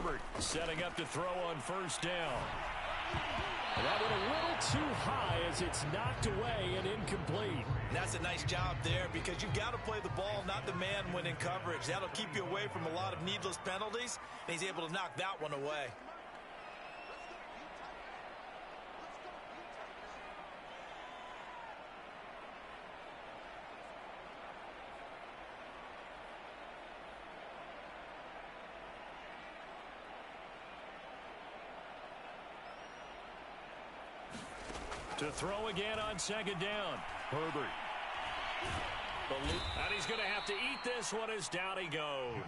Herbert setting up to throw on first down. And that went a little too high as it's knocked away and incomplete. And that's a nice job there because you've got to play the ball, not the man when in coverage. That'll keep you away from a lot of needless penalties, and he's able to knock that one away. To throw again on second down. Herbert. And he's going to have to eat this one as down he goes.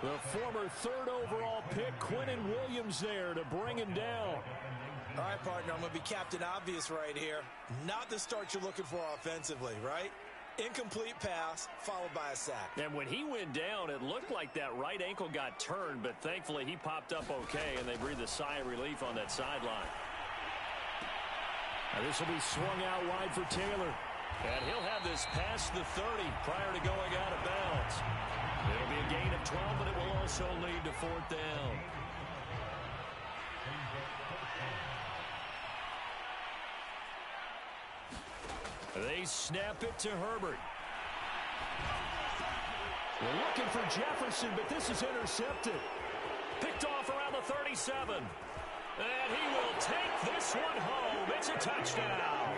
The former third overall pick, Quinnen Williams, there to bring him down. All right, partner, I'm going to be Captain Obvious right here. Not the start you're looking for offensively, right? Incomplete pass, followed by a sack. And when he went down, it looked like that right ankle got turned, but thankfully he popped up okay, and they breathed a sigh of relief on that sideline. Now this will be swung out wide for Taylor. And he'll have this past the 30 prior to going out of bounds. It'll be a gain of 12, but it will also lead to fourth down. They snap it to Herbert. We're looking for Jefferson, but this is intercepted. Picked off around the 37. And he will take this one home. It's a touchdown.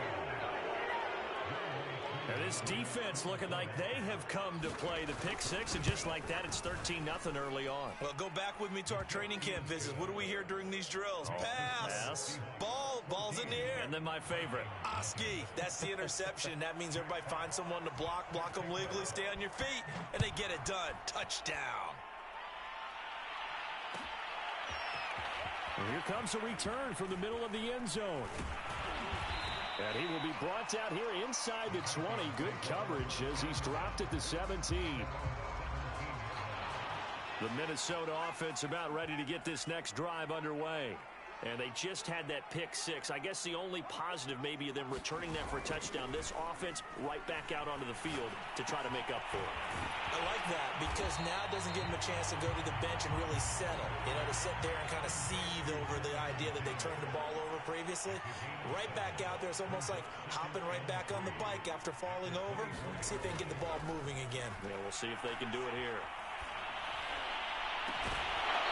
And this defense looking like they have come to play the pick six, and just like that, it's 13-0 early on. Well, go back with me to our training camp visits. What do we hear during these drills? Pass. Ball's in the air. And then my favorite. Oski. That's the interception. That means everybody finds someone to block them legally, stay on your feet, and they get it done. Touchdown. And here comes a return from the middle of the end zone. And he will be brought down here inside the 20. Good coverage as he's dropped at the 17. The Minnesota offense about ready to get this next drive underway. And they just had that pick six. I guess the only positive maybe of them returning that for a touchdown. This offense right back out onto the field to try to make up for it. I like that because now it doesn't give them a chance to go to the bench and really settle. You know, to sit there and kind of seethe over the idea that they turned the ball over previously. Right back out there. It's almost like hopping right back on the bike after falling over. See if they can get the ball moving again. Yeah, we'll see if they can do it here.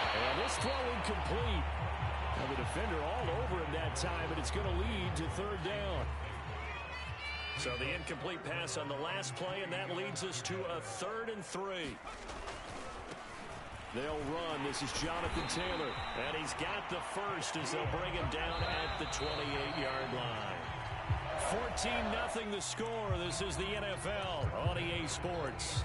And this throw incomplete. And the defender all over him that time, and it's going to lead to third down. So the incomplete pass on the last play, and that leads us to a 3rd and 3. They'll run. This is Jonathan Taylor, and he's got the first as they'll bring him down at the 28-yard line. 14-0 the score. This is the NFL on EA Sports.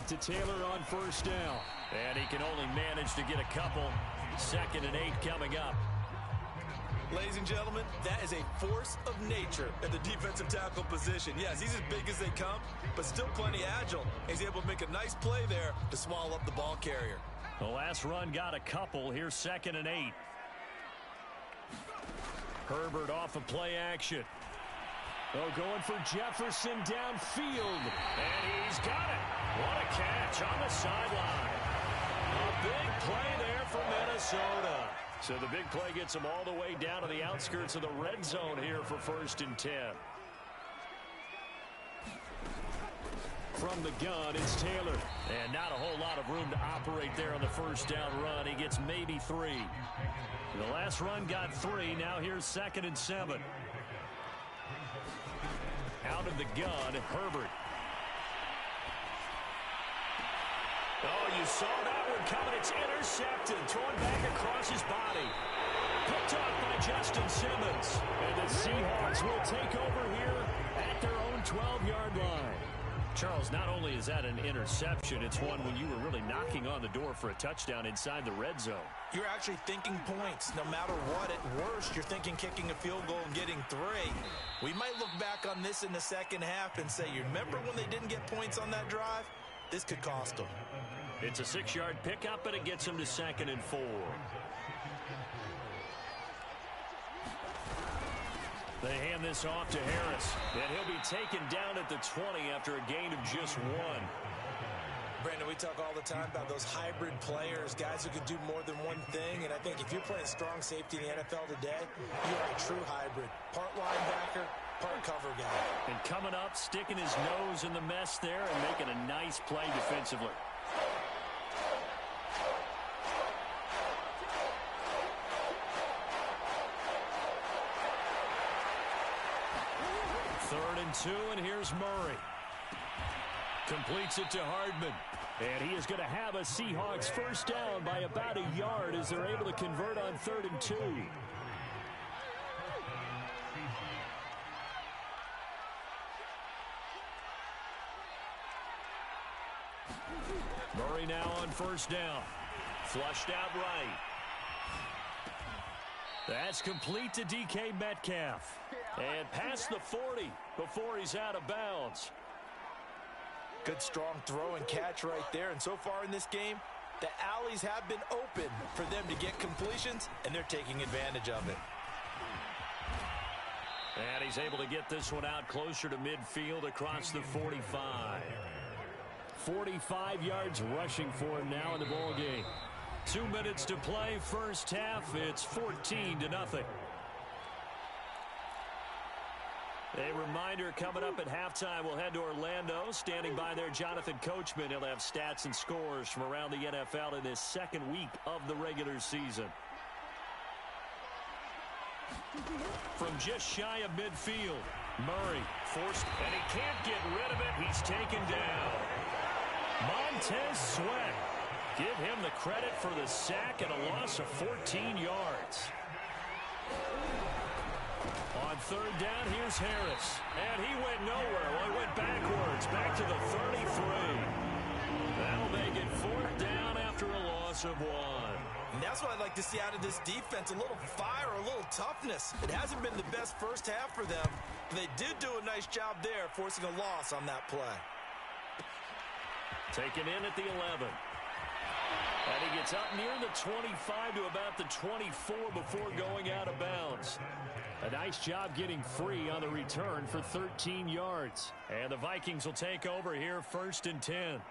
To Taylor on first down. And he can only manage to get a couple. 2nd and 8 coming up. Ladies and gentlemen, that is a force of nature at the defensive tackle position. Yes, he's as big as they come, but still plenty agile. He's able to make a nice play there to swallow up the ball carrier. The last run got a couple. Here's 2nd and 8. Herbert off of play action. Oh, going for Jefferson downfield. And he's got it. What a catch on the sideline. A big play there for Minnesota. So the big play gets them all the way down to the outskirts of the red zone here for 1st and 10. From the gun, it's Taylor. And not a whole lot of room to operate there on the first down run. He gets maybe 3. The last run got 3. Now here's 2nd and 7. Out of the gun, Herbert. Oh, you saw that one coming. It's intercepted. Thrown back across his body. Picked off by Justin Simmons. And the Seahawks will take over here at their own 12-yard line. Charles, not only is that an interception, it's one when you were really knocking on the door for a touchdown inside the red zone. You're actually thinking points. No matter what, at worst, you're thinking kicking a field goal and getting 3. We might look back on this in the second half and say, you remember when they didn't get points on that drive? This could cost them. It's a 6-yard pickup, and it gets them to 2nd and 4. They hand this off to Harris, and he'll be taken down at the 20 after a gain of just 1. Brandon, we talk all the time about those hybrid players, guys who can do more than one thing, and I think if you're playing strong safety in the NFL today, you are a true hybrid. Part linebacker, part cover guy. And coming up, sticking his nose in the mess there and making a nice play defensively. Third and 2, and here's Murray. Completes it to Hardman. And he is going to have a Seahawks first down by about a yard as they're able to convert on 3rd and 2. Murray now on first down. Flushed out right. That's complete to DK Metcalf. And past the 40 before he's out of bounds. Good strong throw and catch right there. And so far in this game, the alleys have been open for them to get completions, and they're taking advantage of it. And he's able to get this one out closer to midfield across the 45. 45 yards rushing for him now in the ball game. 2 minutes to play, first half. It's 14-0. A reminder coming up at halftime, we'll head to Orlando. Standing by there, Jonathan Coachman. He'll have stats and scores from around the NFL in this second week of the regular season. From just shy of midfield, Murray forced, and he can't get rid of it. He's taken down. Montez Sweat. Give him the credit for the sack and a loss of 14 yards. On third down, here's Harris. And he went nowhere. Well, he went backwards, back to the 33. That'll make it 4th down after a loss of 1. And that's what I'd like to see out of this defense, a little fire, a little toughness. It hasn't been the best first half for them, but they did do a nice job there, forcing a loss on that play. Taken in at the 11. And he gets up near the 25 to about the 24 before going out of bounds. A nice job getting free on the return for 13 yards. And the Vikings will take over here, 1st and 10.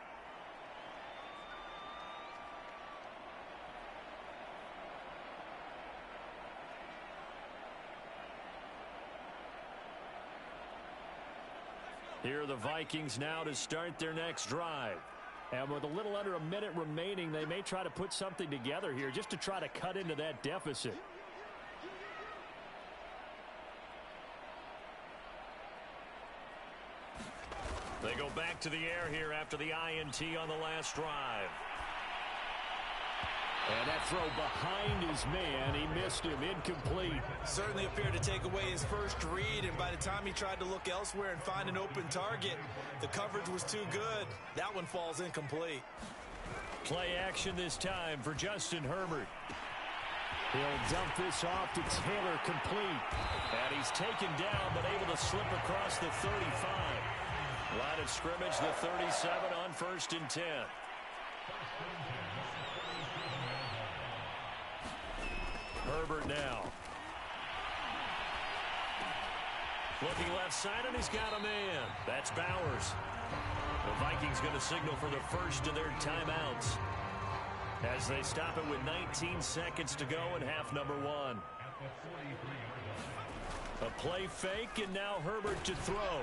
Here are the Vikings now to start their next drive. And with a little under a minute remaining, they may try to put something together here just to try to cut into that deficit. They go back to the air here after the INT on the last drive. And that throw behind his man, he missed him, incomplete. Certainly appeared to take away his first read, and by the time he tried to look elsewhere and find an open target, the coverage was too good. That one falls incomplete. Play action this time for Justin Herbert. He'll dump this off to Taylor, complete. And he's taken down, but able to slip across the 35. Line of scrimmage, the 37 on 1st and 10. Herbert now. Looking left side, and he's got a man. That's Bowers. The Vikings going to signal for the first of their timeouts as they stop it with 19 seconds to go in half number 1. A play fake, and now Herbert to throw.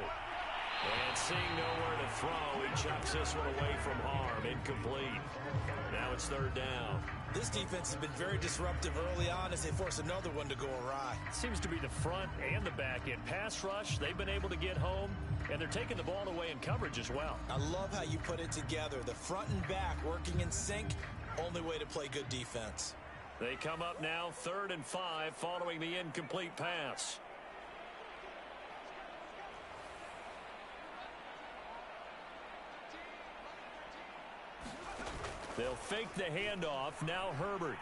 And seeing nowhere to throw, he chucks this one away from harm. Incomplete. Now it's 3rd down. This defense has been very disruptive early on as they force another one to go awry. Seems to be the front and the back end. Pass rush, they've been able to get home, and they're taking the ball away in coverage as well. I love how you put it together. The front and back working in sync, only way to play good defense. They come up now 3rd and 5 following the incomplete pass. They'll fake the handoff. Now Herbert.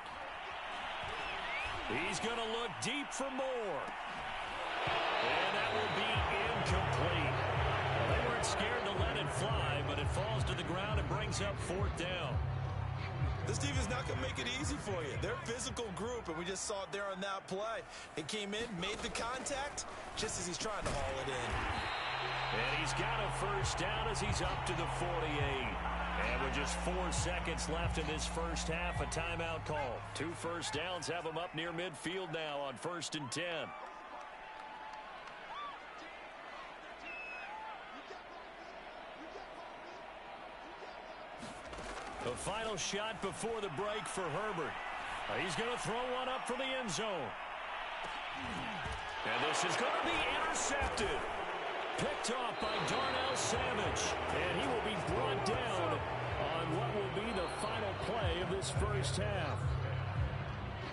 He's going to look deep for more. And that will be incomplete. Well, they weren't scared to let it fly, but it falls to the ground and brings up 4th down. This defense not going to make it easy for you. They're a physical group, and we just saw it there on that play. It came in, made the contact, just as he's trying to haul it in. And he's got a 1st down as he's up to the 48. And with just 4 seconds left in this first half, a timeout call. 2 first downs have him up near midfield now on 1st and 10. The final shot before the break for Herbert. He's going to throw one up for the end zone. And this is going to be intercepted. Picked off by Darnell Savage. And he will be brought down on what will be the final play of this first half.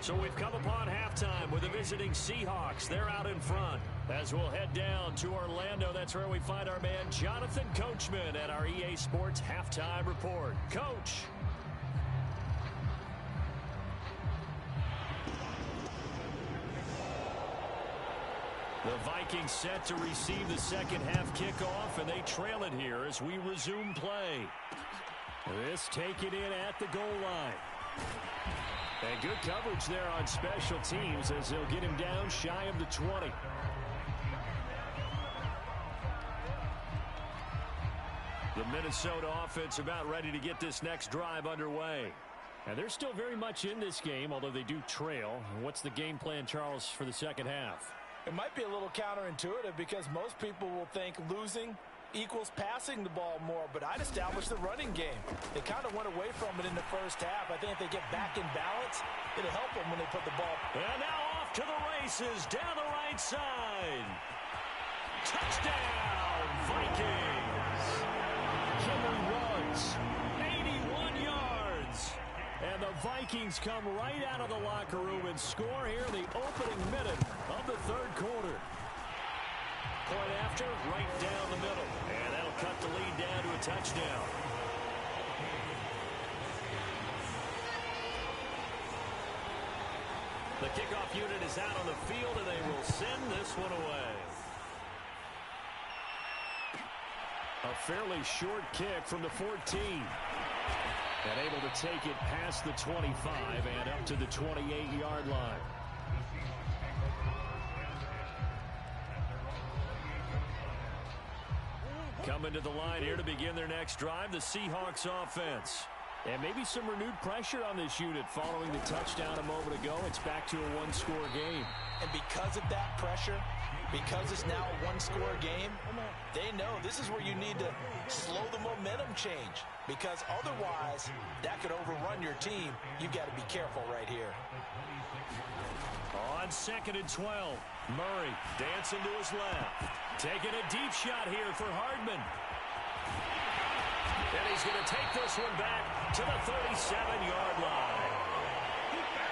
So we've come upon halftime with the visiting Seahawks. They're out in front. As we'll head down to Orlando, that's where we find our man Jonathan Coachman at our EA Sports Halftime Report. Coach. The Vikings set to receive the second half kickoff, and they trail it here as we resume play. This taken in at the goal line. And good coverage there on special teams as they'll get him down shy of the 20. The Minnesota offense about ready to get this next drive underway. And they're still very much in this game, although they do trail. What's the game plan, Charles, for the second half? It might be a little counterintuitive because most people will think losing equals passing the ball more, but I'd establish the running game. They kind of went away from it in the first half. I think if they get back in balance, it'll help them when they put the ball. And now off to the races down the right side. Touchdown, Vikings. Kimberly runs 81 yards. And the Vikings come right out of the locker room and score here in the opening minute of the third quarter. Point after, right down the middle. And that'll cut the lead down to a touchdown. The kickoff unit is out on the field, and they will send this one away. A fairly short kick from the 14. And able to take it past the 25 and up to the 28-yard line. Coming to the line here to begin their next drive, the Seahawks offense. And maybe some renewed pressure on this unit following the touchdown a moment ago. It's back to a one-score game. And because of that pressure, because it's now a one-score game, they know this is where you need to slow the momentum change. Because otherwise, that could overrun your team. You've got to be careful right here. On 2nd and 12, Murray dancing to his left. Taking a deep shot here for Hardman. And he's going to take this one back to the 37-yard line.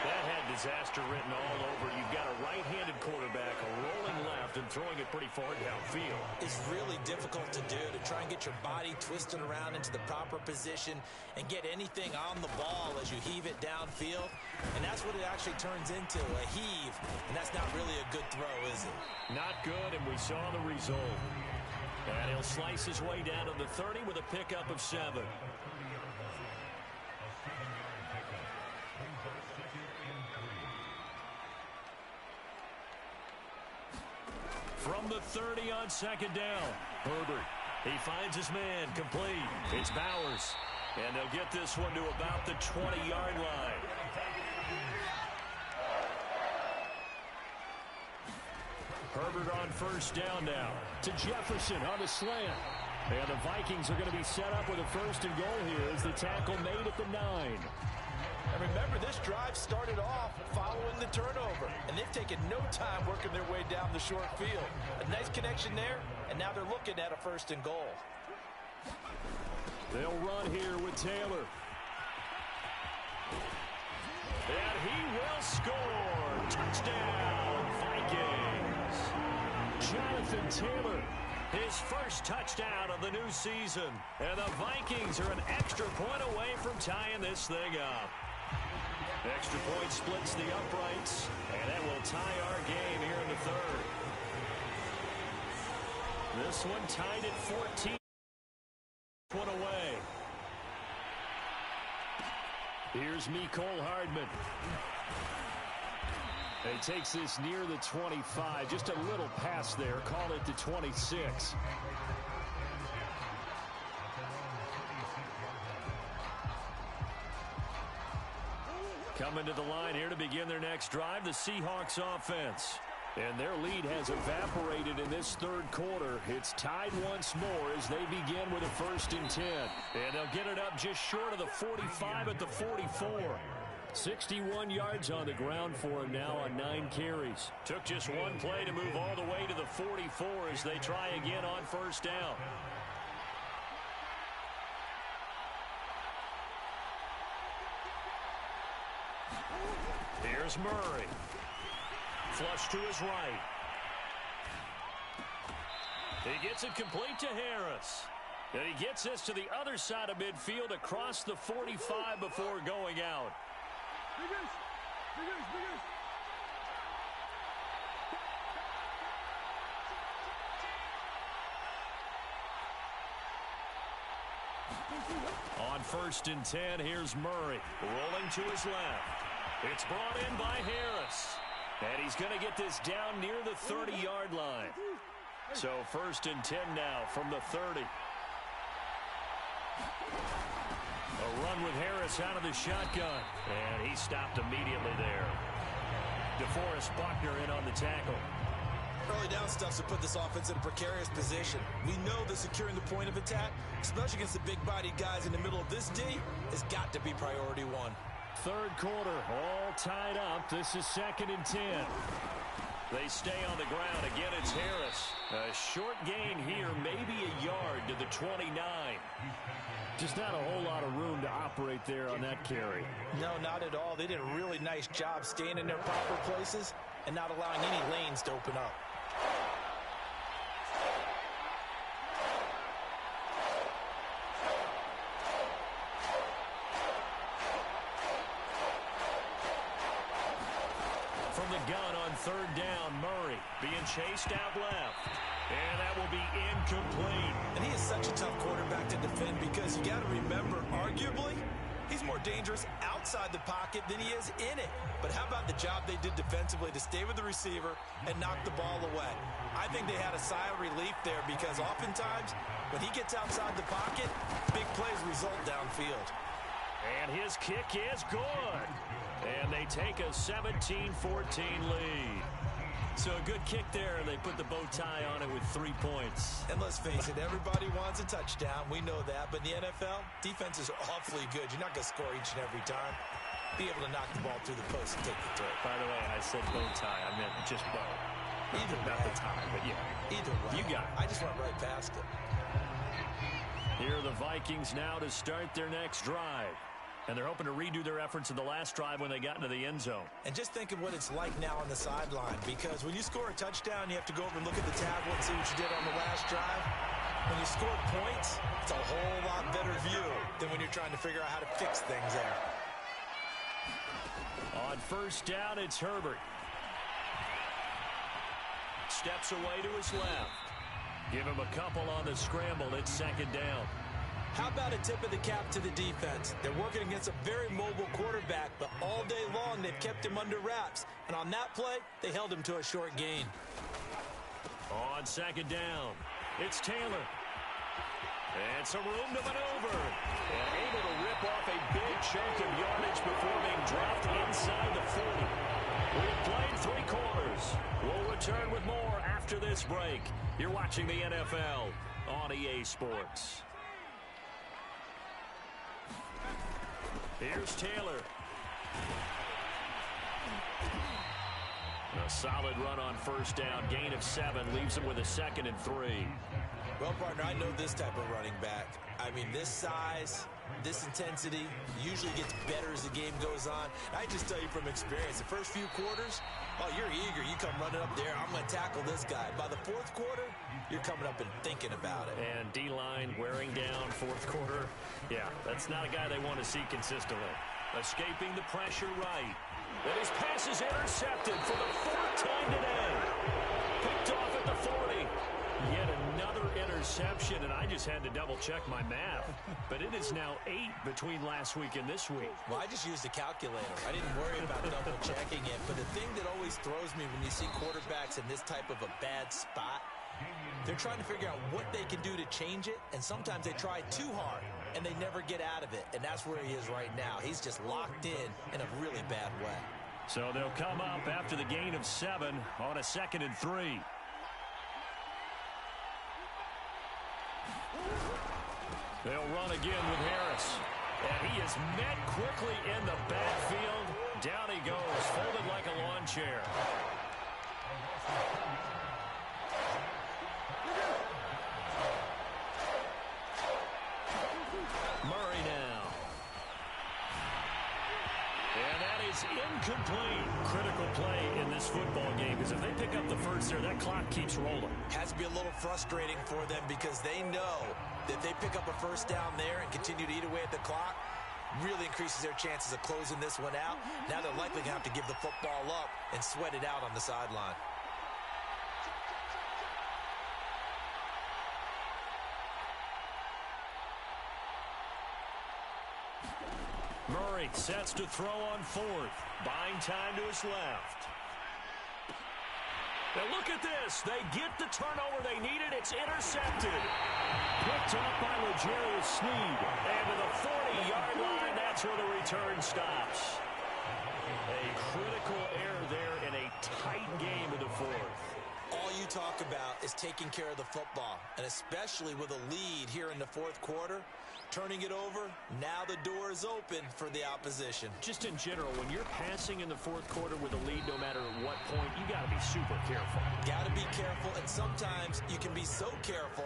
That had disaster written all over. You've got a right-handed quarterback, a rolling left, and throwing it pretty far downfield. It's really difficult to do, to try and get your body twisted around into the proper position and get anything on the ball as you heave it downfield. And that's what it actually turns into, a heave. And that's not really a good throw, is it? Not good, and we saw the result. And he'll slice his way down to the 30 with a pickup of 7. From the 30 on 2nd down, Herbert. He finds his man, complete. It's Bowers. And they'll get this one to about the 20-yard line. Herbert on 1st down now to Jefferson on the slant. And the Vikings are going to be set up with a 1st and goal here as the tackle made at the 9. And remember, this drive started off following the turnover, and they've taken no time working their way down the short field. A nice connection there, and now they're looking at a 1st and goal. They'll run here with Taylor. And he will score. Touchdown, Vikings. Jonathan Taylor His first touchdown of the new season. And the Vikings are an extra point away from tying this thing up. Extra point splits the uprights, and that will tie our game here in the third. This one tied at 14. One away. Here's Mecole Hardman. He takes this near the 25. Just a little pass there. Call it the 26. Coming to the line here to begin their next drive, the Seahawks offense. And their lead has evaporated in this third quarter. It's tied once more as they begin with a 1st and 10. And they'll get it up just short of the 45 at the 44. 61 yards on the ground for him now on 9 carries. Took just one play to move all the way to the 44 as they try again on 1st down. Here's Murray. Flush to his right. He gets it complete to Harris. And he gets this to the other side of midfield across the 45 before going out. On 1st and 10, here's Murray. Rolling to his left. It's brought in by Harris. And he's going to get this down near the 30-yard line. So 1st and 10 now from the 30. A run with Harris out of the shotgun. And he stopped immediately there. DeForest Buckner in on the tackle. Early down stuff to put this offense in a precarious position. We know that securing the point of attack, especially against the big-bodied guys in the middle of this D, has got to be priority one. Third quarter, all tied up. This is 2nd and 10. They stay on the ground. Again, it's Harris. A short gain here, maybe a yard to the 29. Just not a whole lot of room to operate there on that carry. No, not at all. They did a really nice job staying in their proper places and not allowing any lanes to open up. From the gun on 3rd down, Murray being chased out left. And that will be incomplete. And he is such a tough quarterback to defend because you got to remember, arguably, he's more dangerous outside the pocket than he is in it. But how about the job they did defensively to stay with the receiver and knock the ball away? I think they had a sigh of relief there because oftentimes when he gets outside the pocket, big plays result downfield. And his kick is good. And they take a 17-14 lead. So a good kick there, and they put the bow tie on it with 3 points. And let's face it, everybody wants a touchdown. We know that. But in the NFL, defenses are awfully good. You're not going to score each and every time. Be able to knock the ball through the post and take the throw. By the way, I said bow tie. I meant just bow. Either way. Not the tie, but yeah. Either way. You got it. I just went right past it. Here are the Vikings now to start their next drive. And they're hoping to redo their efforts in the last drive when they got into the end zone. And just think of what it's like now on the sideline, because when you score a touchdown, you have to go over and look at the tablet and see what you did on the last drive. When you score points, it's a whole lot better view than when you're trying to figure out how to fix things there. On 1st down, it's Herbert. Steps away to his left. Give him a couple on the scramble. It's 2nd down. How about a tip of the cap to the defense? They're working against a very mobile quarterback, but all day long they've kept him under wraps. And on that play, they held him to a short gain. On 2nd down, it's Taylor. And some room to maneuver. And able to rip off a big chunk of yardage before being dropped inside the 40. We've played 3 quarters. We'll return with more after this break. You're watching the NFL on EA Sports. Here's Taylor. A solid run on 1st down. Gain of 7 leaves him with a 2nd and 3. Well, partner, I know this type of running back. I mean, this size, This intensity usually gets better as the game goes on. I just tell you from experience, the first few quarters, oh, you're eager. You come running up there, I'm going to tackle this guy. By the fourth quarter, you're coming up and thinking about it. And D-line wearing down fourth quarter. Yeah, that's not a guy they want to see consistently. Escaping the pressure right. And his pass is intercepted for the fourth time today. Picked off at the 40. Yet another interception, and I just had to double-check my math. But it is now 8 between last week and this week. Well, I just used a calculator. I didn't worry about double-checking it. But the thing that always throws me when you see quarterbacks in this type of a bad spot, they're trying to figure out what they can do to change it, and sometimes they try too hard, and they never get out of it. And that's where he is right now. He's just locked in a really bad way. So they'll come up after the gain of 7 on a 2nd and 3. They'll run again with Harris. And he is met quickly in the backfield. Down he goes, folded like a lawn chair. Murray now. And that is incomplete. Critical play in this football game, because if they pick up the first there, that clock keeps rolling. Has to be a little frustrating for them because they know that they pick up a first down there and continue to eat away at the clock, really increases their chances of closing this one out. Now they're likely going to have to give the football up and sweat it out on the sideline. Murray sets to throw on 4th. Buying time to his left. Now look at this. They get the turnover they needed. It's intercepted. Picked up by L'Jarius Sneed. And to the 40-yard line, that's where the return stops. A critical error there in a tight game in the 4th. All you talk about is taking care of the football, and especially with a lead here in the 4th quarter. Turning it over, now the door is open for the opposition. Just in general, when you're passing in the 4th quarter with a lead, no matter at what point, you got to be super careful. Got to be careful, and sometimes you can be so careful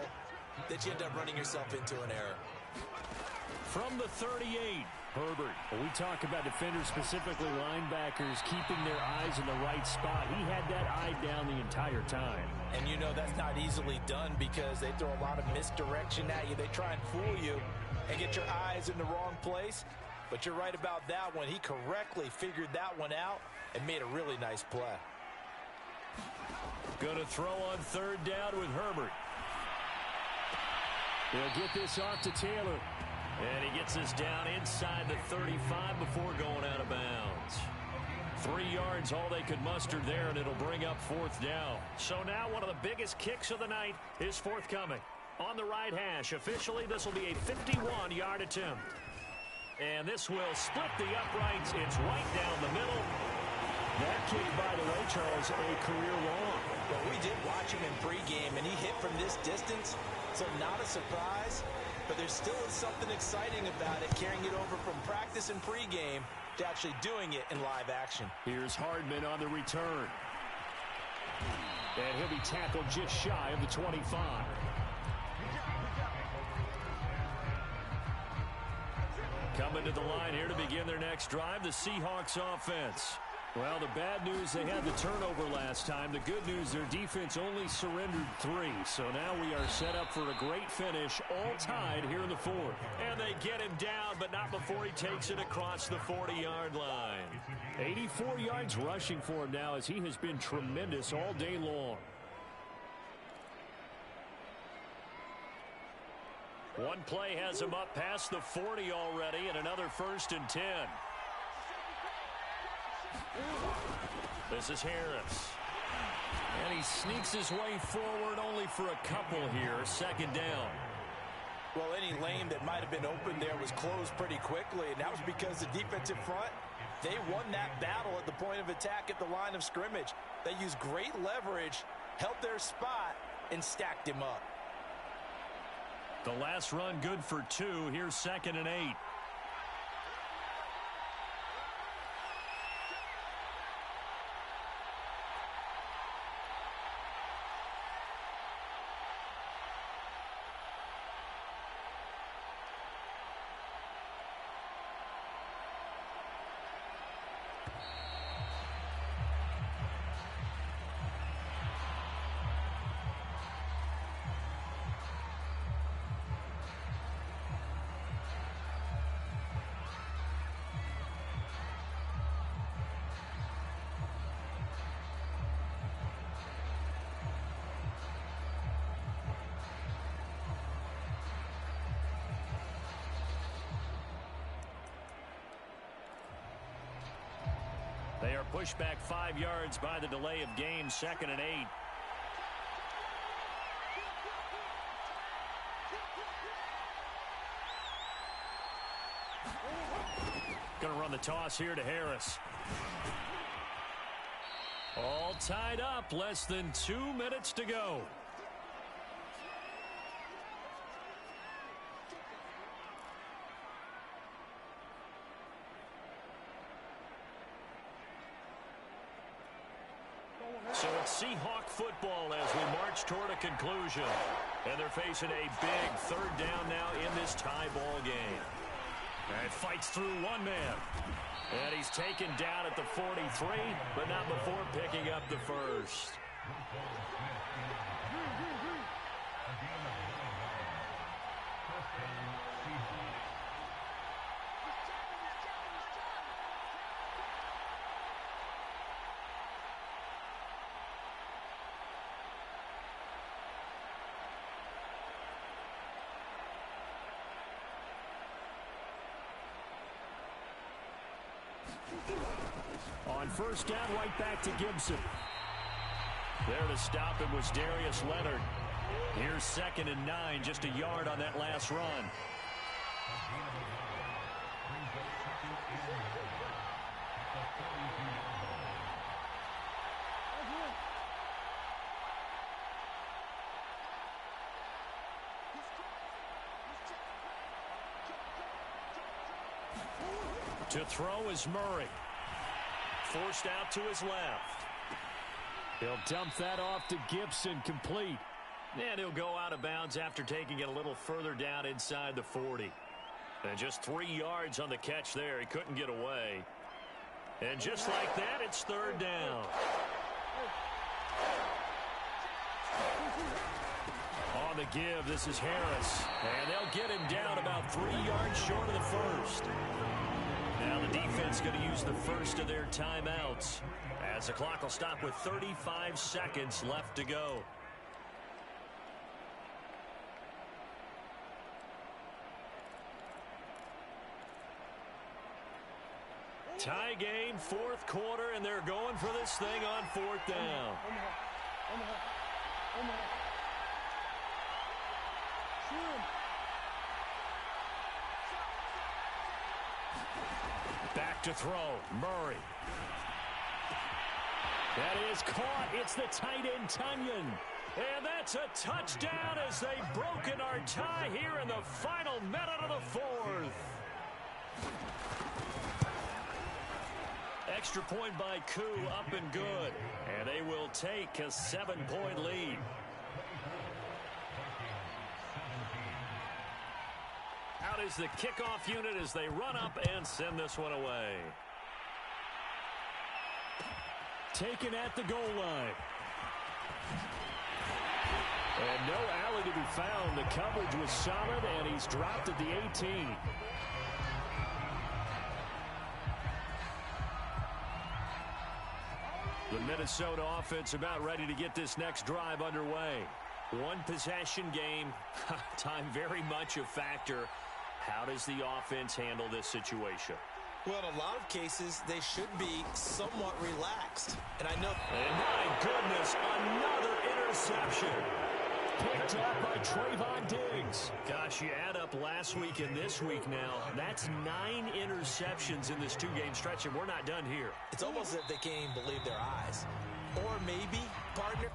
that you end up running yourself into an error. From the 38, Herbert. When we talk about defenders, specifically linebackers, keeping their eyes in the right spot, he had that eye down the entire time. And you know that's not easily done because they throw a lot of misdirection at you. They try and fool you and get your eyes in the wrong place. But you're right about that one. He correctly figured that one out and made a really nice play. Going to throw on 3rd down with Herbert. He'll get this off to Taylor. And he gets this down inside the 35 before going out of bounds. 3 yards, all they could muster there, and it'll bring up 4th down. So now one of the biggest kicks of the night is forthcoming. On the right hash, officially this will be a 51-yard attempt. And this will split the uprights. It's right down the middle. That kick, by the way, Charles, a career long. Well, we did watch him in pregame, and he hit from this distance, so not a surprise. But there still is something exciting about it, carrying it over from practice and pregame to actually doing it in live action. Here's Hardman on the return. And he'll be tackled just shy of the 25. Coming to the line here to begin their next drive, the Seahawks offense. Well, the bad news, they had the turnover last time. The good news, their defense only surrendered 3. So now we are set up for a great finish, all tied here in the 4th. And they get him down, but not before he takes it across the 40-yard line. 84 yards rushing for him now, as he has been tremendous all day long. One play has him up past the 40 already, and another 1st and 10. This is Harris. And he sneaks his way forward only for a couple here. 2nd down. Well, any lane that might have been open there was closed pretty quickly, and that was because the defensive front, they won that battle at the point of attack at the line of scrimmage. They used great leverage, held their spot, and stacked him up. The last run good for 2. Here's 2nd and 8. They are pushed back 5 yards by the delay of game, 2nd and 8. Going to run the toss here to Harris. All tied up, less than 2 minutes to go. So it's Seahawk football as we march toward a conclusion. And they're facing a big 3rd down now in this tie ball game. And fights through one man. And he's taken down at the 43, but not before picking up the first. On 1st down, right back to Gibson. There to stop him was Darius Leonard. Here's 2nd and 9, just a yard on that last run. To throw is Murray. Forced out to his left. He'll dump that off to Gibson, complete. And he'll go out of bounds after taking it a little further down inside the 40. And just 3 yards on the catch there. He couldn't get away. And just like that, it's 3rd down. On the give, this is Harris. And they'll get him down about 3 yards short of the first. Now the defense going to use the first of their timeouts as the clock will stop with 35 seconds left to go. Tie game, 4th quarter, and they're going for this thing on 4th down. Back to throw, Murray. That is caught. It's the tight end, Tunyon. And that's a touchdown as they've broken our tie here in the final minute of the 4th. Extra point by Koo, up and good. And they will take a 7-point lead. Out is the kickoff unit as they run up and send this one away. Taken at the goal line. And no alley to be found. The coverage was solid, and he's dropped at the 18. The Minnesota offense about ready to get this next drive underway. One possession game. Time very much a factor. How does the offense handle this situation? Well, in a lot of cases, they should be somewhat relaxed. And I know... And my goodness, another interception. Picked up by Trayvon Diggs. Gosh, you add up last week and this week now. That's 9 interceptions in this 2-game stretch, and we're not done here. It's almost as if they can't even believe their eyes. Or maybe, partner...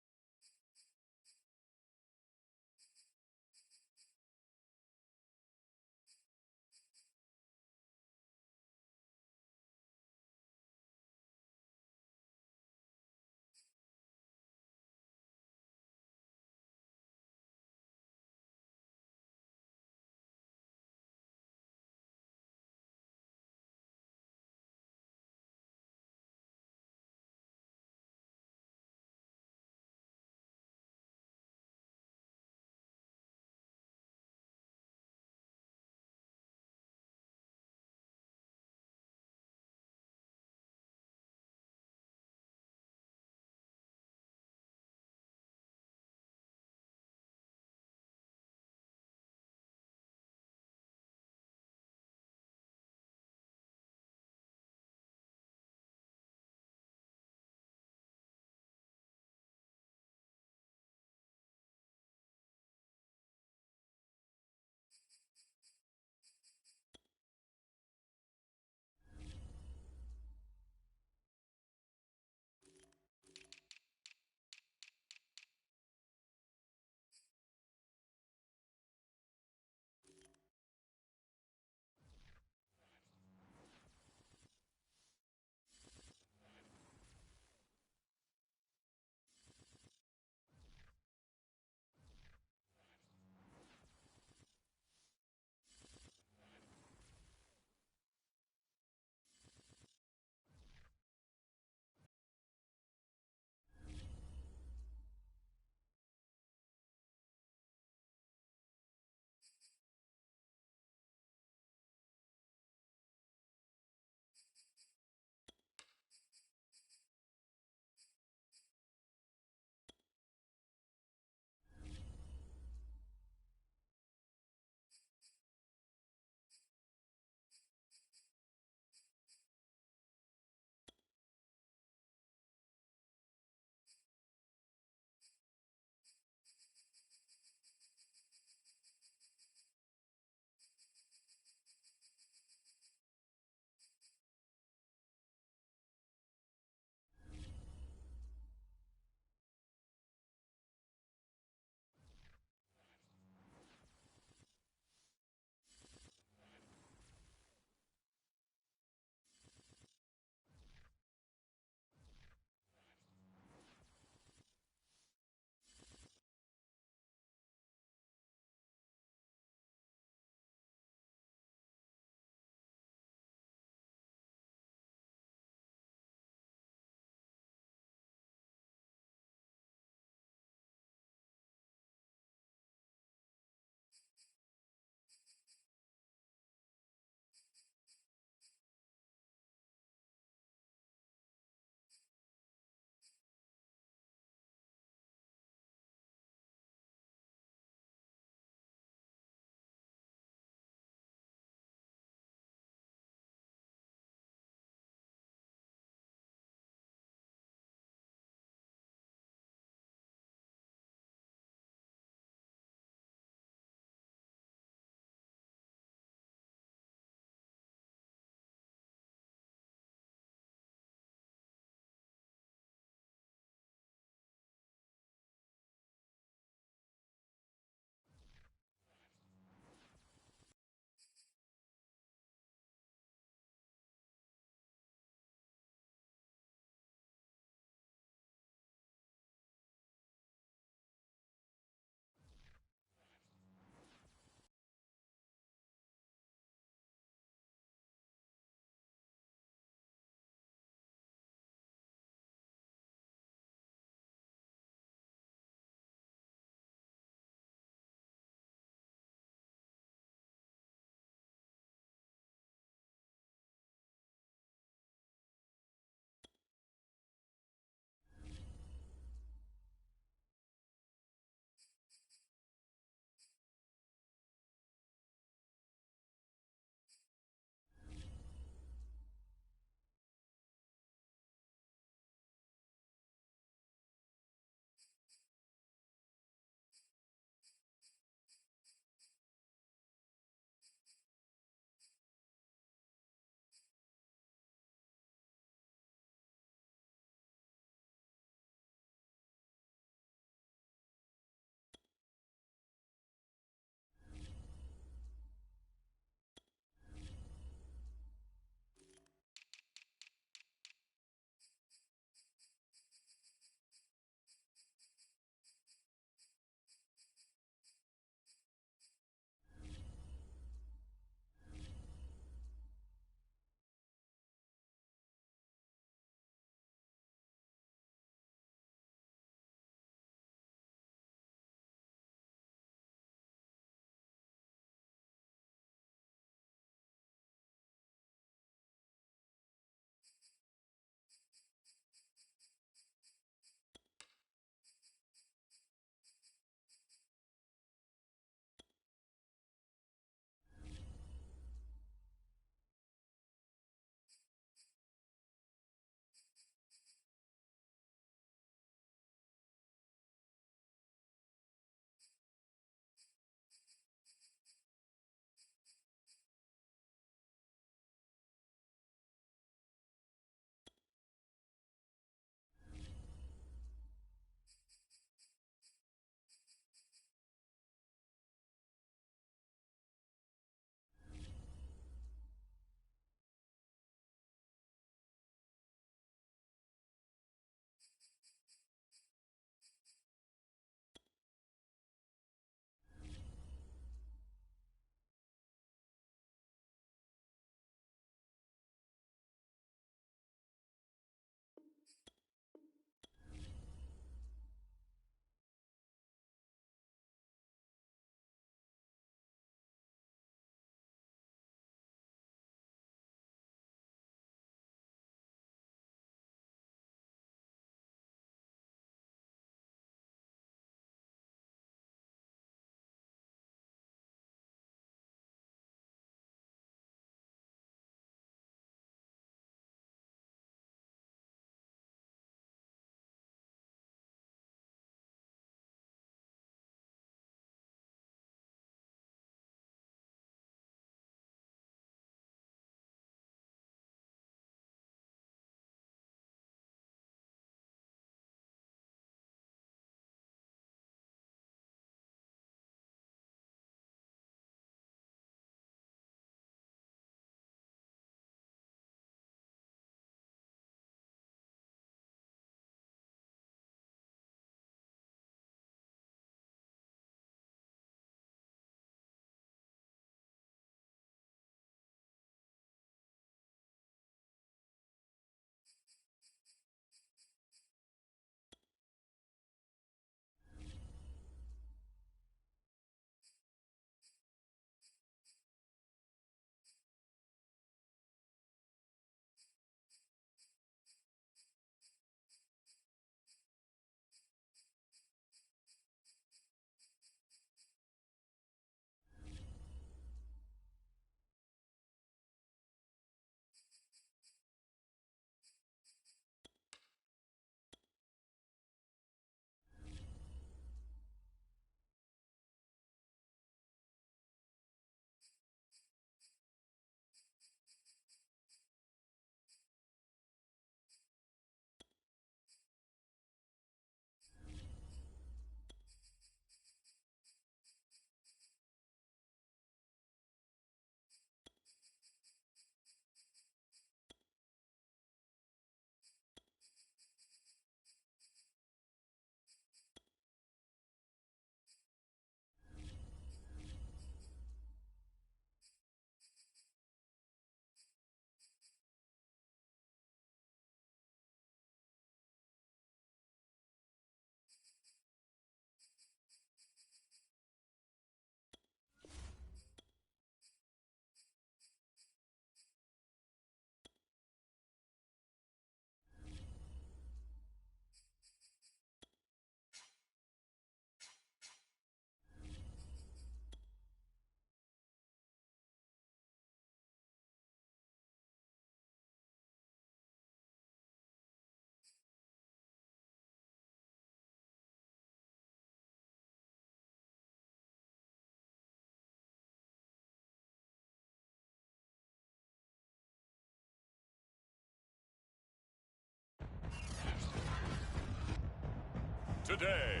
today,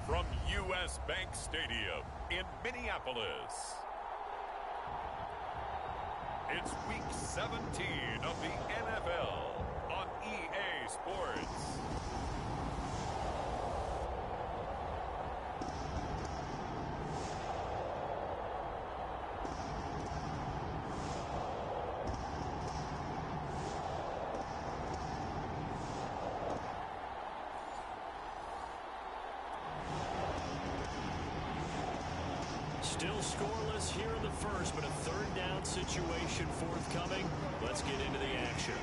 from U.S. Bank Stadium in Minneapolis, it's Week 17 of the NFL on EA Sports. Still scoreless here in the first, but a third down situation forthcoming. Let's get into the action.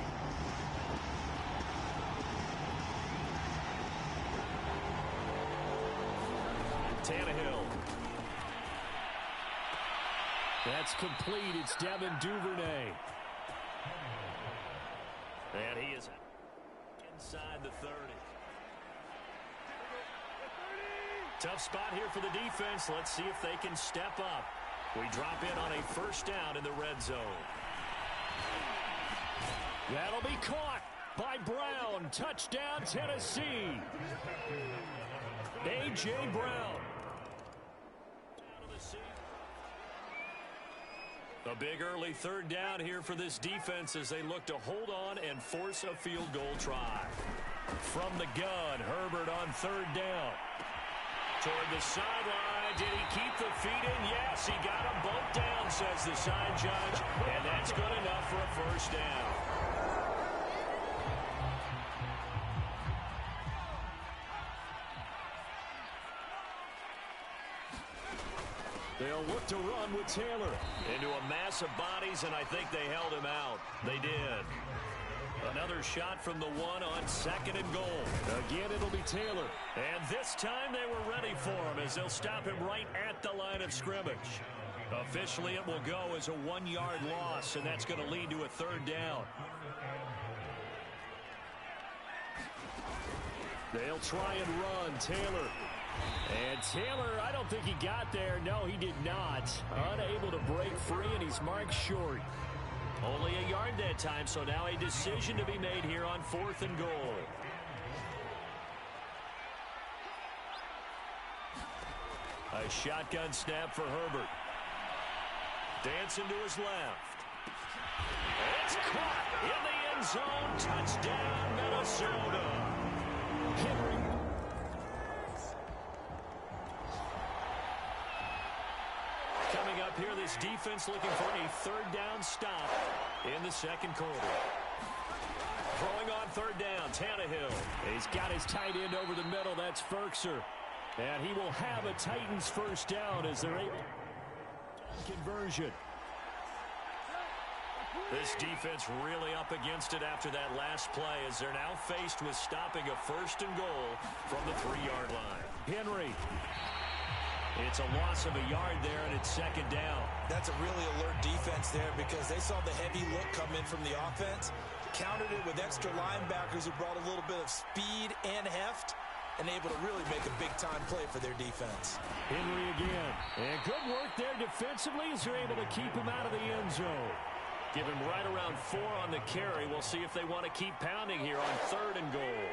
Tannehill. That's complete. It's Devin Duvernay. And he is inside the 30. Tough spot here for the defense. Let's see if they can step up. We drop in on a first down in the red zone. That'll be caught by Brown. Touchdown, Tennessee. A.J. Brown. A big early third down here for this defense as they look to hold on and force a field goal try. From the gun, Herbert on third down. Toward the sideline. Did he keep the feet in? Yes, he got them both down, says the side judge. And that's good enough for a first down. They'll look to run with Taylor. Into a mass of bodies, and I think they held him out. They did. Another shot from the one on second and goal. Again, it'll be Taylor. And this time they were ready for him as they'll stop him right at the line of scrimmage. Officially, it will go as a 1-yard loss, and that's going to lead to a third down. They'll try and run. Taylor. And Taylor, I don't think he got there. No, he did not. Unable to break free, and he's marked short. Only a yard that time, so now a decision to be made here on 4th and goal. A shotgun snap for Herbert. Dancing to his left. It's caught in the end zone. Touchdown, Minnesota. Henry. Coming up here, this defense looking for a third down stop in the second quarter. Throwing on third down, Tannehill. He's got his tight end over the middle. That's Ferkser. And he will have a Titans first down as they're able to conversion. This defense really up against it after that last play as they're now faced with stopping a first and goal from the 3-yard line. Henry. It's a loss of a yard there, and it's second down. That's a really alert defense there because they saw the heavy look come in from the offense, countered it with extra linebackers who brought a little bit of speed and heft, and able to really make a big-time play for their defense. Henry again. And good work there defensively as they're able to keep him out of the end zone. Give him right around 4 on the carry. We'll see if they want to keep pounding here on third and goal.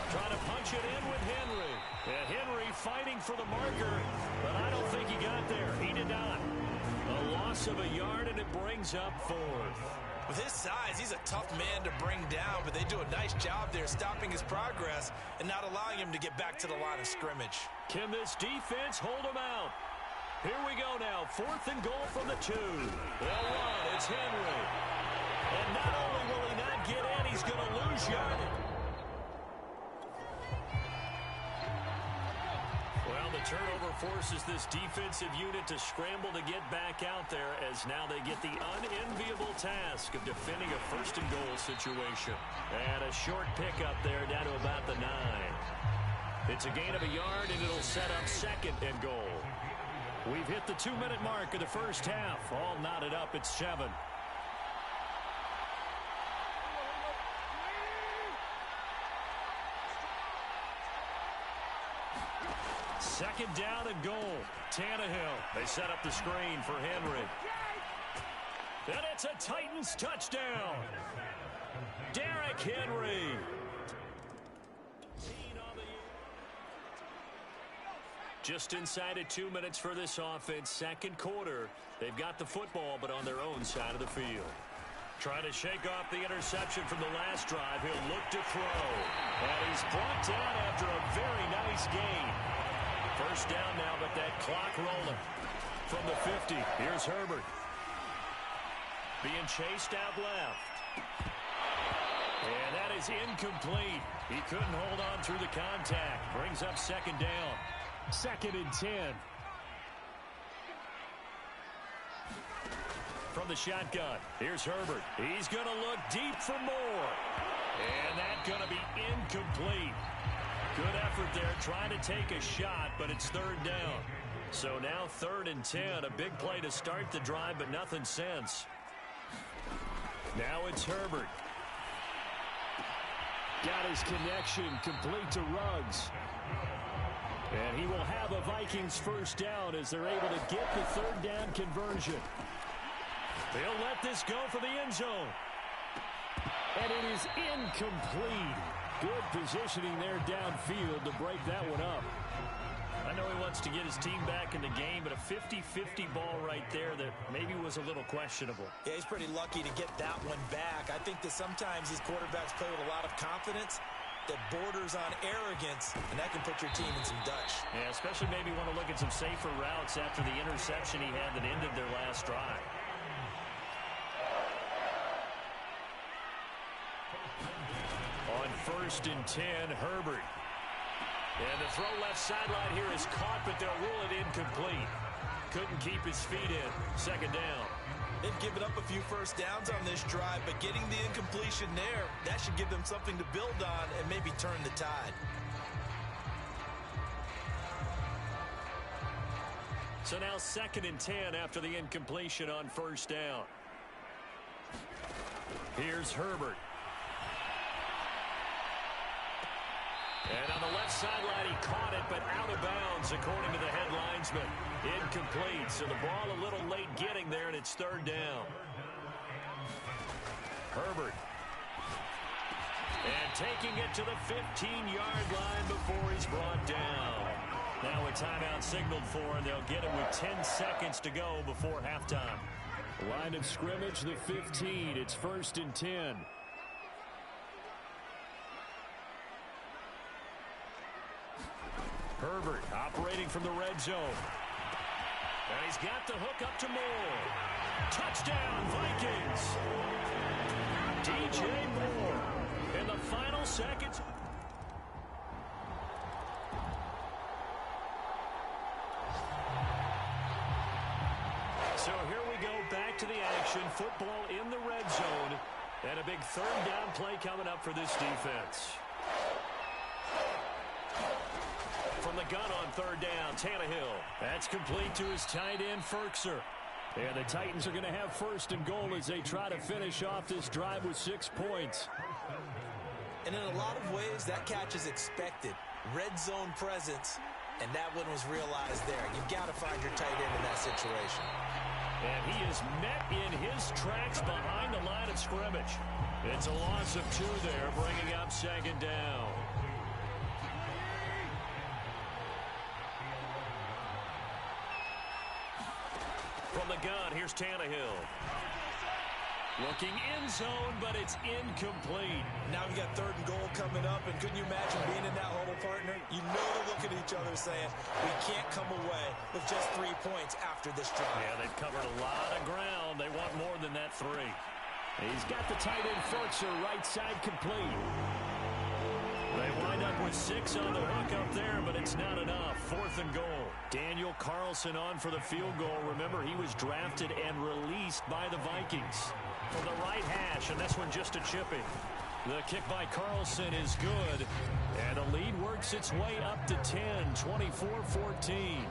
Trying to punch it in with Henry. And Henry fighting for the marker, but I don't think he got there. He did not. A loss of a yard, and it brings up 4th. With his size, he's a tough man to bring down, but they do a nice job there stopping his progress and not allowing him to get back to the line of scrimmage. Can this defense hold him out? Here we go now. 4th and goal from the 2. They'll run. It's Henry. And not only will he not get in, he's going to lose yardage. Well, the turnover forces this defensive unit to scramble to get back out there as now they get the unenviable task of defending a first and goal situation. And a short pickup there down to about the 9. It's a gain of a yard, and it'll set up second and goal. We've hit the 2-minute mark of the first half. All knotted up at 7. Second down and goal. Tannehill. They set up the screen for Henry. And it's a Titans touchdown. Derrick Henry. Just inside of 2 minutes for this offense. Second quarter. They've got the football, but on their own side of the field. Trying to shake off the interception from the last drive. He'll look to throw. And he's brought down after a very nice gain. First down now, but that clock rolling. From the 50, here's Herbert. Being chased out left. And that is incomplete. He couldn't hold on through the contact. Brings up second down. 2nd and 10. From the shotgun, here's Herbert. He's going to look deep for more. And that's going to be incomplete. Good effort there trying to take a shot, but it's third down. So now 3rd and 10. A big play to start the drive, but nothing since. Now it's Herbert. Got his connection complete to Ruggs. And he will have a Vikings first down as they're able to get the third down conversion. They'll let this go for the end zone. And it is incomplete. Good positioning there downfield to break that one up. I know he wants to get his team back in the game, but a 50-50 ball right there that maybe was a little questionable. Yeah, he's pretty lucky to get that one back. I think that sometimes these quarterbacks play with a lot of confidence that borders on arrogance, and that can put your team in some Dutch. Yeah, especially maybe want to look at some safer routes after the interception he had that ended their last drive. On 1st and 10, Herbert. And the throw left sideline here is caught, but they'll rule it incomplete. Couldn't keep his feet in. Second down. They've given up a few first downs on this drive, but getting the incompletion there, that should give them something to build on and maybe turn the tide. So now 2nd and 10 after the incompletion on first down. Here's Herbert. And on the left sideline, he caught it, but out of bounds, according to the head linesman. Incomplete, so the ball a little late getting there, and it's third down. Herbert. And taking it to the 15-yard line before he's brought down. Now a timeout signaled for, and they'll get it with 10 seconds to go before halftime. Line of scrimmage, the 15. It's 1st and 10. Herbert operating from the red zone. And he's got the hook up to Moore. Touchdown, Vikings. DJ Moore in the final seconds. So here we go, back to the action. Football in the red zone. And a big third down play coming up for this defense. From the gun on third down, Tannehill. That's complete to his tight end, Ferkser. And the Titans are going to have 1st and goal as they try to finish off this drive with 6 points. And in a lot of ways, that catch is expected. Red zone presence, and that one was realized there. You've got to find your tight end in that situation. And he is met in his tracks behind the line of scrimmage. It's a loss of 2 there, bringing up second down. From the gun, here's Tannehill. Looking end zone, but it's incomplete. Now we've got 3rd and goal coming up, and couldn't you imagine being in that huddle, partner? You know they're looking at each other saying, we can't come away with just 3 points after this drive. Yeah, they've covered a lot of ground. They want more than that 3. He's got the tight end Ferkser right side complete. They wind up with 6 on the hook up there, but it's not enough. 4th and goal. Daniel Carlson on for the field goal. Remember, he was drafted and released by the Vikings. From the right hash, and this one just a chipping. The kick by Carlson is good, and the lead works its way up to 10, 24-14.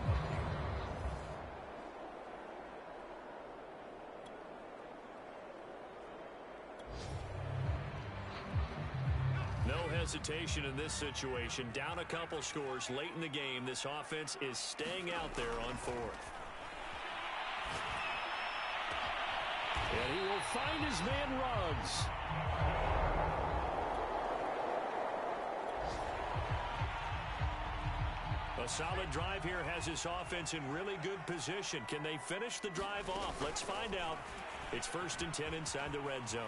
No hesitation in this situation. Down a couple scores late in the game. This offense is staying out there on 4th. And he will find his man Ruggs. A solid drive here has his offense in really good position. Can they finish the drive off? Let's find out. It's 1st and 10 inside the red zone.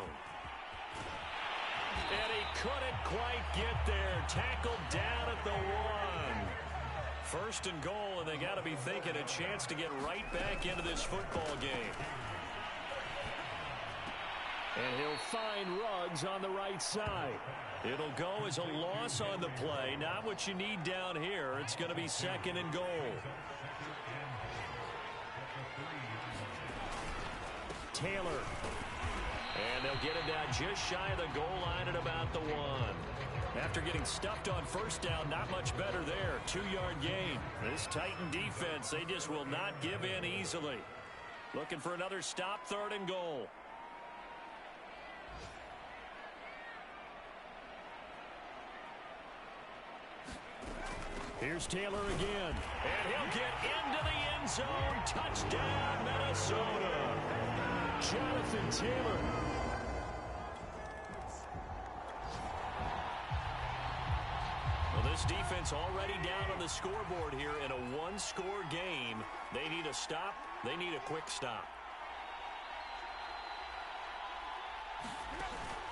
And he couldn't quite get there. Tackled down at the 1. 1st and goal, and they got to be thinking a chance to get right back into this football game. And he'll find Ruggs on the right side. It'll go as a loss on the play. Not what you need down here. It's going to be 2nd and goal. Taylor. And they'll get it down just shy of the goal line at about the 1. After getting stuffed on 1st down, not much better there. 2-yard gain. This Titan defense, they just will not give in easily. Looking for another stop, 3rd and goal. Here's Taylor again. And he'll get into the end zone. Touchdown, Minnesota. Jonathan Taylor. Well, this defense already down on the scoreboard here in a 1-score game. They need a stop. They need a quick stop.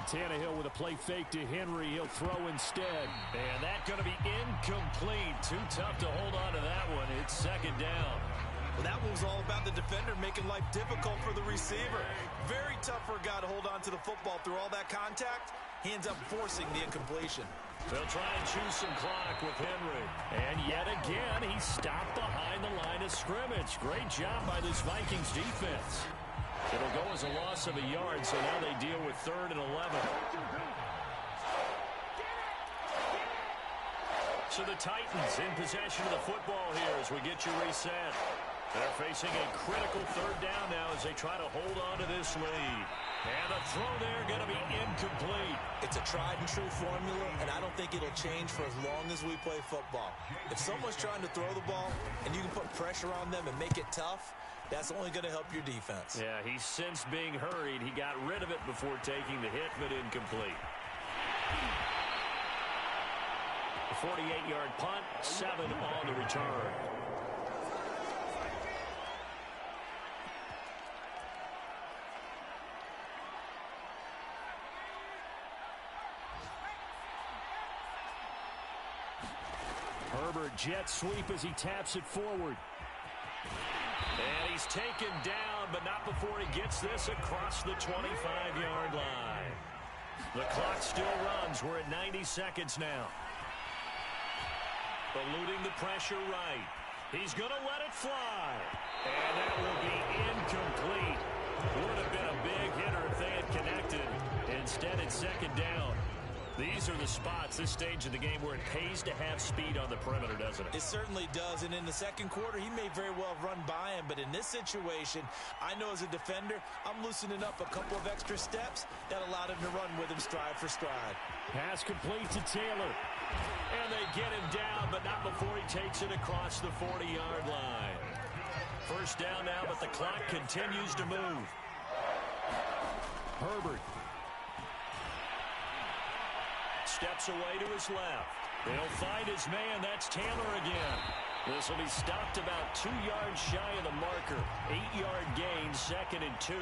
Tannehill with a play fake to Henry. He'll throw instead. And that's going to be incomplete. Too tough to hold on to that one. It's 2nd down. Well, that one was all about the defender making life difficult for the receiver. Very tough for a guy to hold on to the football through all that contact. He ends up forcing the incompletion. They'll try and choose some clock with Henry. And yet again, he's stopped behind the line of scrimmage. Great job by this Vikings defense. It'll go as a loss of a yard, so now they deal with 3rd and 11. So the Titans in possession of the football here as we get you reset. They're facing a critical 3rd down now as they try to hold on to this lead. And the throw there going to be incomplete. It's a tried-and-true formula, and I don't think it'll change for as long as we play football. If someone's trying to throw the ball and you can put pressure on them and make it tough, that's only going to help your defense. Yeah, he's since being hurried. He got rid of it before taking the hit, but incomplete. A 48-yard punt, 7 on the return. Herbert jet sweep as he taps it forward. And he's taken down, but not before he gets this across the 25-yard line. The clock still runs. We're at 90 seconds now. Eluding the pressure right. He's going to let it fly. And that will be incomplete. Would have been a big hitter if they had connected. Instead, it's 2nd down. These are the spots, this stage of the game, where it pays to have speed on the perimeter, doesn't it? It certainly does, and in the 2nd quarter, he may very well have run by him, but in this situation, I know as a defender, I'm loosening up a couple of extra steps that allowed him to run with him stride for stride. Pass complete to Taylor. And they get him down, but not before he takes it across the 40-yard line. 1st down now, but the clock continues to move. Herbert steps away to his left. They'll find his man. That's Taylor again. This will be stopped about 2 yards shy of the marker. 8-yard gain, 2nd and 2.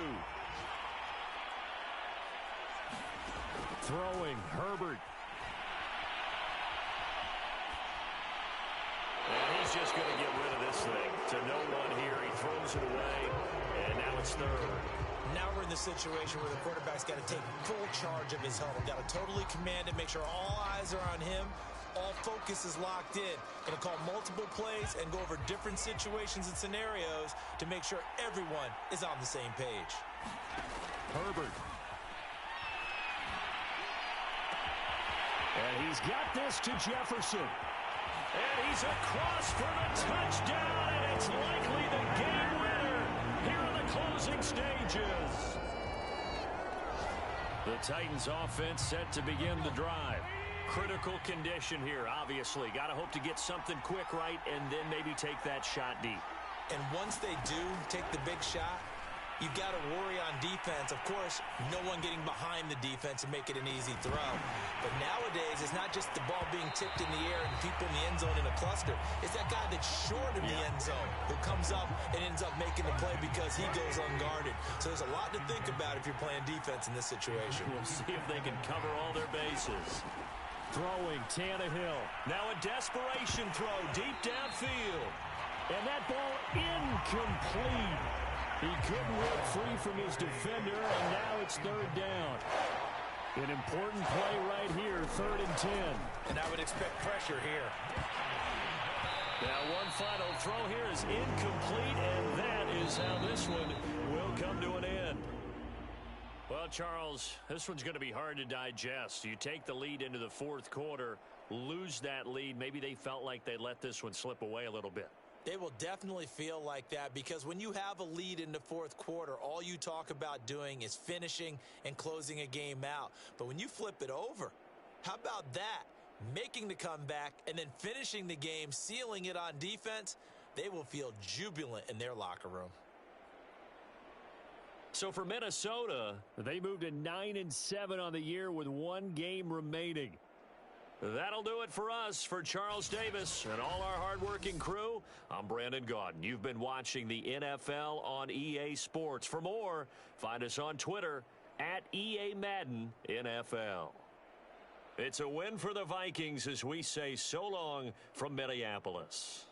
Throwing, Herbert. And he's just going to get rid of this thing. To no one here. He throws it away. And now it's 3rd. Now we're in the situation where the quarterback's got to take full charge of his huddle. Got to totally command it, make sure all eyes are on him. All focus is locked in. Going to call multiple plays and go over different situations and scenarios to make sure everyone is on the same page. Herbert. And he's got this to Jefferson. And he's across for the touchdown, and it's likely the game winner here in the closing stages. The Titans offense set to begin the drive. Critical condition here, obviously. Got to hope to get something quick right and then maybe take that shot deep. And once they do take the big shot, You've got to worry on defense. Of course, no one getting behind the defense and make it an easy throw. But nowadays, it's not just the ball being tipped in the air and people in the end zone in a cluster. It's that guy that's short of the end zone who comes up and ends up making the play because he goes unguarded. So there's a lot to think about if you're playing defense in this situation. We'll see if they can cover all their bases. Throwing Tannehill. Now a desperation throw deep downfield. And that ball incomplete. He couldn't work free from his defender, and now it's third down. An important play right here, 3rd and 10. And I would expect pressure here. Now one final throw here is incomplete, and that is how this one will come to an end. Well, Charles, this one's going to be hard to digest. You take the lead into the 4th quarter, lose that lead. Maybe they felt like they let this one slip away a little bit. They will definitely feel like that because when you have a lead in the 4th quarter, all you talk about doing is finishing and closing a game out. But when you flip it over, how about that? Making the comeback and then finishing the game, sealing it on defense, they will feel jubilant in their locker room. So for Minnesota, they moved to 9-7 on the year with 1 game remaining. That'll do it for us. For Charles Davis and all our hardworking crew, I'm Brandon Gaudin. You've been watching the NFL on EA Sports. For more, find us on Twitter at EA Madden NFL. It's a win for the Vikings as we say so long from Minneapolis.